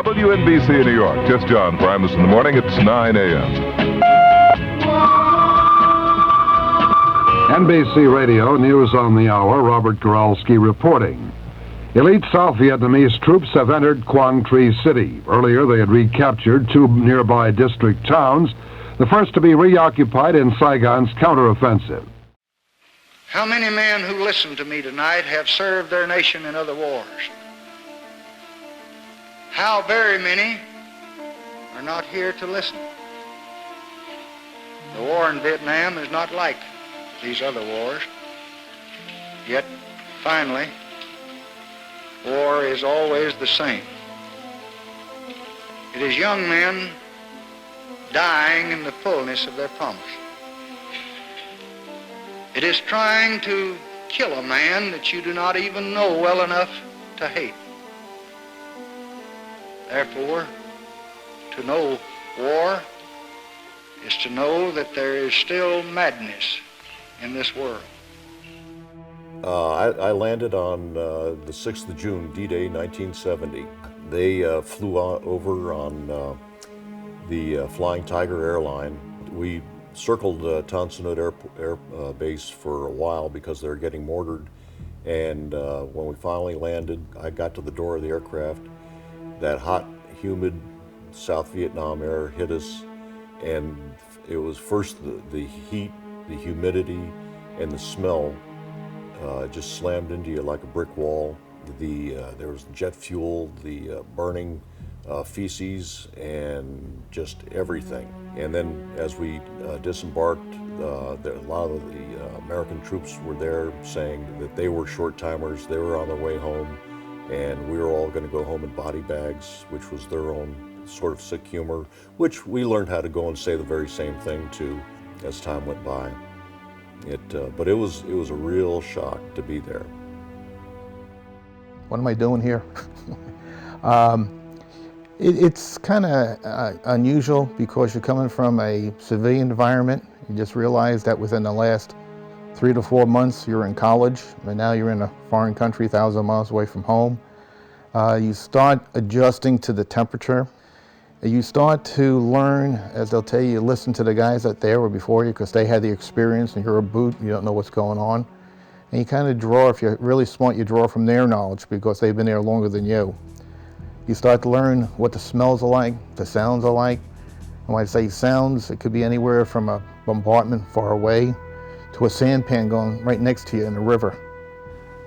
WNBC in New York. Just John Primus in the morning. It's 9 a.m. NBC Radio, News on the Hour, Robert Goralski reporting. Elite South Vietnamese troops have entered Quang Tri City. Earlier, they had recaptured two nearby district towns, the first to be reoccupied in Saigon's counteroffensive. How many men who listen to me tonight have served their nation in other wars? How very many are not here to listen? The war in Vietnam is not like these other wars. Yet, finally, war is always the same. It is young men dying in the fullness of their promise. It is trying to kill a man that you do not even know well enough to hate. Therefore, to know war is to know that there is still madness in this world. I landed on the 6th of June, D-Day 1970. They flew over on the Flying Tiger airline. We circled Tan Son Nhut Air Base for a while because they were getting mortared. And when we finally landed, I got to the door of the aircraft. That hot, humid South Vietnam air hit us, and it was first the heat, the humidity, and the smell just slammed into you like a brick wall. There was jet fuel, the burning feces, and just everything. And then as we disembarked, a lot of the American troops were there saying that they were short-timers, they were on their way home, and we were all going to go home in body bags, which was their own sort of sick humor, which we learned how to go and say the very same thing to as time went by. But it was a real shock to be there. What am I doing here? It's kind of unusual because you're coming from a civilian environment. You just realize that within the last 3 to 4 months you're in college, and now you're in a foreign country 1,000 miles away from home. You start adjusting to the temperature. You start to learn, as they'll tell you, listen to the guys that they were before you because they had the experience, and you're a boot, you don't know what's going on. And you kind of draw, if you're really smart, you draw from their knowledge because they've been there longer than you. You start to learn what the smells are like, the sounds are like. And when I say sounds, it could be anywhere from a bombardment far away to a sampan going right next to you in the river.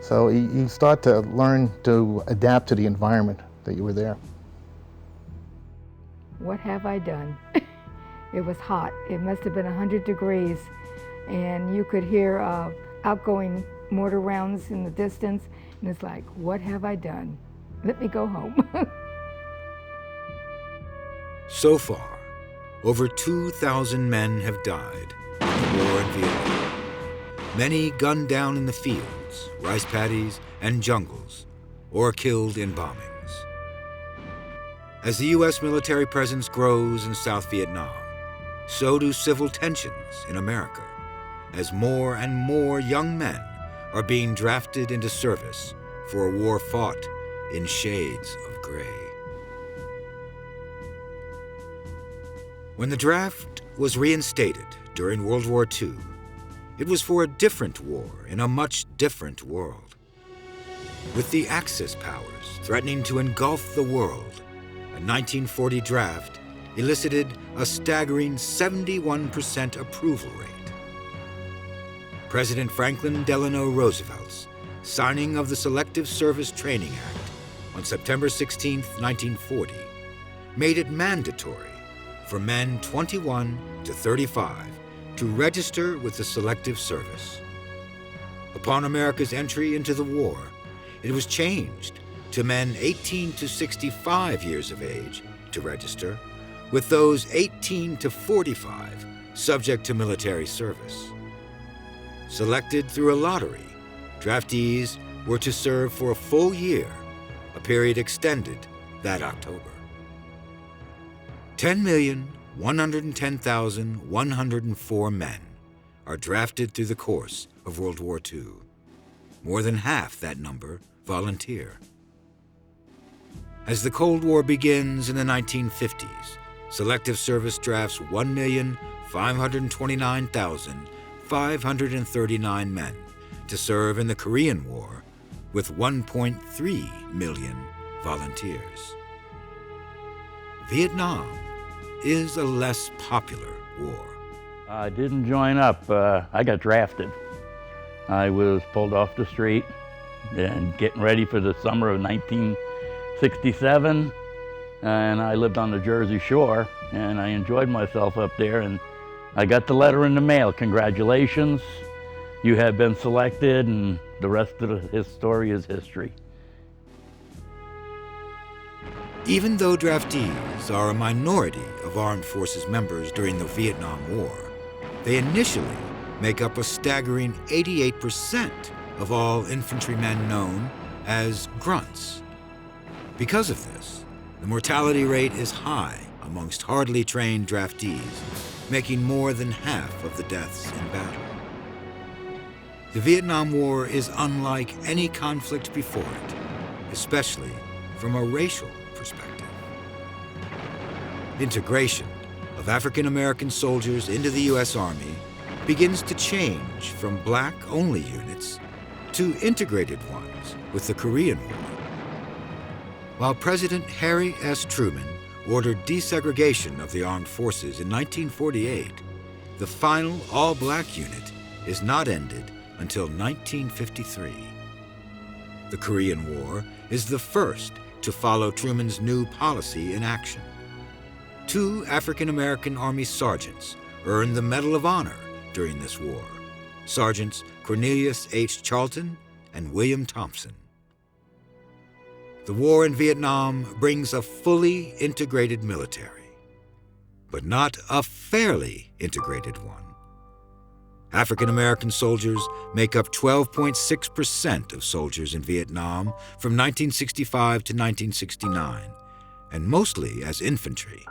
So you start to learn to adapt to the environment that you were there. What have I done? It was hot. It must have been 100 degrees, and you could hear outgoing mortar rounds in the distance, and it's like, what have I done? Let me go home. So far, over 2,000 men have died in the war in Vietnam. Many gunned down in the fields, rice paddies, and jungles, or killed in bombings. As the U.S. military presence grows in South Vietnam, so do civil tensions in America, as more and more young men are being drafted into service for a war fought in shades of gray. When the draft was reinstated during World War II, it was for a different war in a much different world. With the Axis powers threatening to engulf the world, a 1940 draft elicited a staggering 71% approval rate. President Franklin Delano Roosevelt's signing of the Selective Service Training Act on September 16, 1940, made it mandatory for men 21 to 35 to register with the Selective Service. Upon America's entry into the war, it was changed to men 18 to 65 years of age to register, with those 18 to 45 subject to military service. Selected through a lottery, draftees were to serve for a full year, a period extended that October. 10,110,104 men are drafted through the course of World War II. More than half that number volunteer. As the Cold War begins in the 1950s, Selective Service drafts 1,529,539 men to serve in the Korean War with 1.3 million volunteers. Vietnam is a less popular war. I didn't join up. I got drafted. I was pulled off the street and getting ready for the summer of 1967, and I lived on the Jersey Shore, and I enjoyed myself up there, and I got the letter in the mail. Congratulations, you have been selected, and the rest of his story is history. Even though draftees are a minority of armed forces members during the Vietnam War, they initially make up a staggering 88% of all infantrymen known as grunts. Because of this, the mortality rate is high amongst hardly trained draftees, making more than half of the deaths in battle. The Vietnam War is unlike any conflict before it, especially from a racial perspective. Integration of African American soldiers into the U.S. Army begins to change from black-only units to integrated ones with the Korean War. While President Harry S. Truman ordered desegregation of the armed forces in 1948, the final all-black unit is not ended until 1953. The Korean War is the first to follow Truman's new policy in action. 2 African-American Army sergeants earned the Medal of Honor during this war, Sergeants Cornelius H. Charlton and William Thompson. The war in Vietnam brings a fully integrated military, but not a fairly integrated one. African-American soldiers make up 12.6% of soldiers in Vietnam from 1965 to 1969, and mostly as infantry.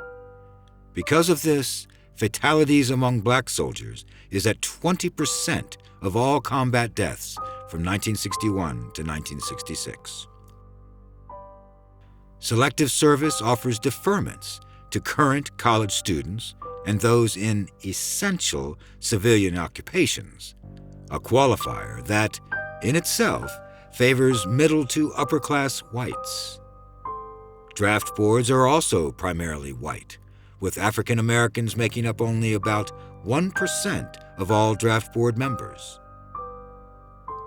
Because of this, fatalities among black soldiers is at 20% of all combat deaths from 1961 to 1966. Selective service offers deferments to current college students and those in essential civilian occupations, a qualifier that, in itself, favors middle to upper-class whites. Draft boards are also primarily white, with African Americans making up only about 1% of all draft board members.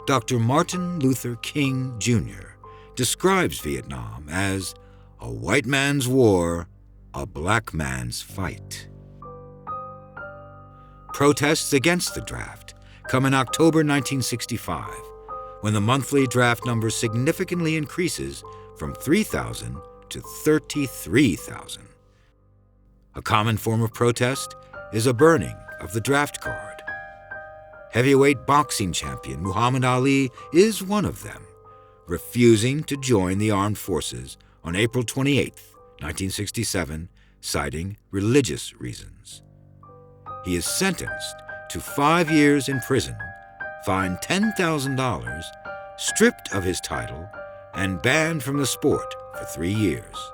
Dr. Martin Luther King, Jr. describes Vietnam as a white man's war, a black man's fight. Protests against the draft come in October 1965, when the monthly draft number significantly increases from 3,000 to 33,000. A common form of protest is a burning of the draft card. Heavyweight boxing champion Muhammad Ali is one of them, refusing to join the armed forces on April 28, 1967, citing religious reasons. He is sentenced to 5 years in prison, fined $10,000, stripped of his title, and banned from the sport for 3 years.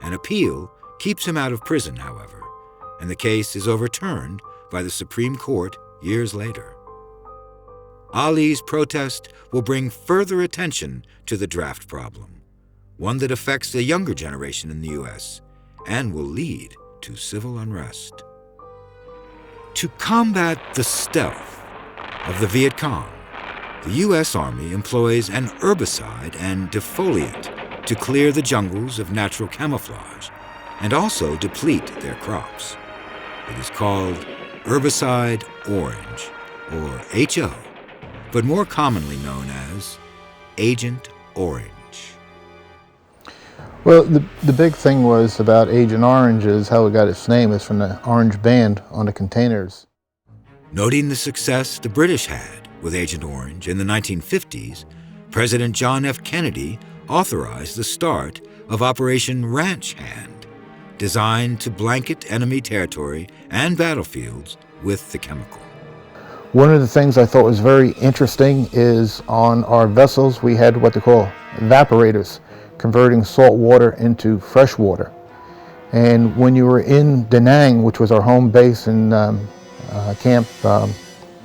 An appeal keeps him out of prison, however, and the case is overturned by the Supreme Court years later. Ali's protest will bring further attention to the draft problem, one that affects the younger generation in the U.S. and will lead to civil unrest. To combat the stealth of the Viet Cong, the U.S. Army employs an herbicide and defoliant to clear the jungles of natural camouflage and also deplete their crops. It is called herbicide orange, or HO, but more commonly known as Agent Orange. Well, the big thing was about Agent Orange is how it got its name is from the orange band on the containers. Noting the success the British had with Agent Orange in the 1950s, President John F. Kennedy authorized the start of Operation Ranch Hand, designed to blanket enemy territory and battlefields with the chemical. One of the things I thought was very interesting is on our vessels we had what they call evaporators, converting salt water into fresh water. And when you were in Da Nang, which was our home base in Camp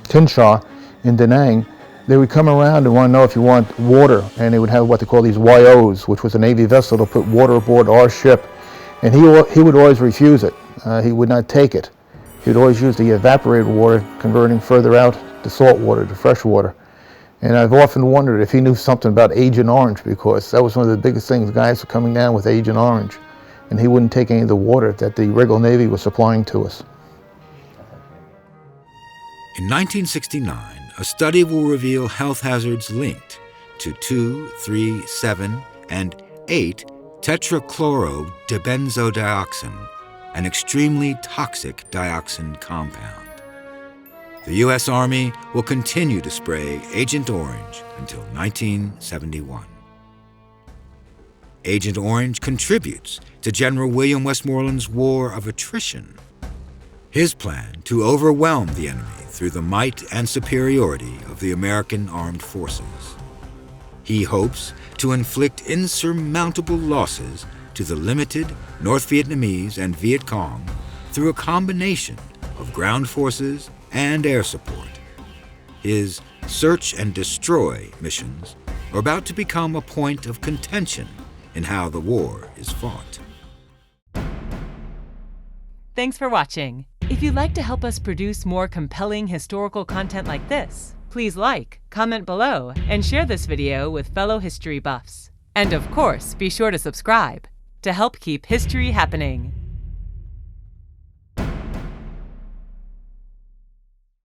Tinshaw in Da Nang, they would come around and want to know if you want water, and they would have what they call these YOs, which was a Navy vessel to put water aboard our ship, and he would always refuse it. He would not take it. He would always use the evaporated water, converting further out the salt water to fresh water. And I've often wondered if he knew something about Agent Orange, because that was one of the biggest things. Guys were coming down with Agent Orange, and he wouldn't take any of the water that the regular Navy was supplying to us. In 1969, a study will reveal health hazards linked to 2, 3, 7, and 8 tetrachlorodibenzodioxin, an extremely toxic dioxin compound. The U.S. Army will continue to spray Agent Orange until 1971. Agent Orange contributes to General William Westmoreland's war of attrition. His plan to overwhelm the enemy through the might and superiority of the American armed forces. He hopes to inflict insurmountable losses to the limited North Vietnamese and Viet Cong through a combination of ground forces and air support. His search and destroy missions are about to become a point of contention in how the war is fought. Thanks for watching. If you'd like to help us produce more compelling historical content like this, please like, comment below, and share this video with fellow history buffs. And of course, be sure to subscribe to help keep history happening.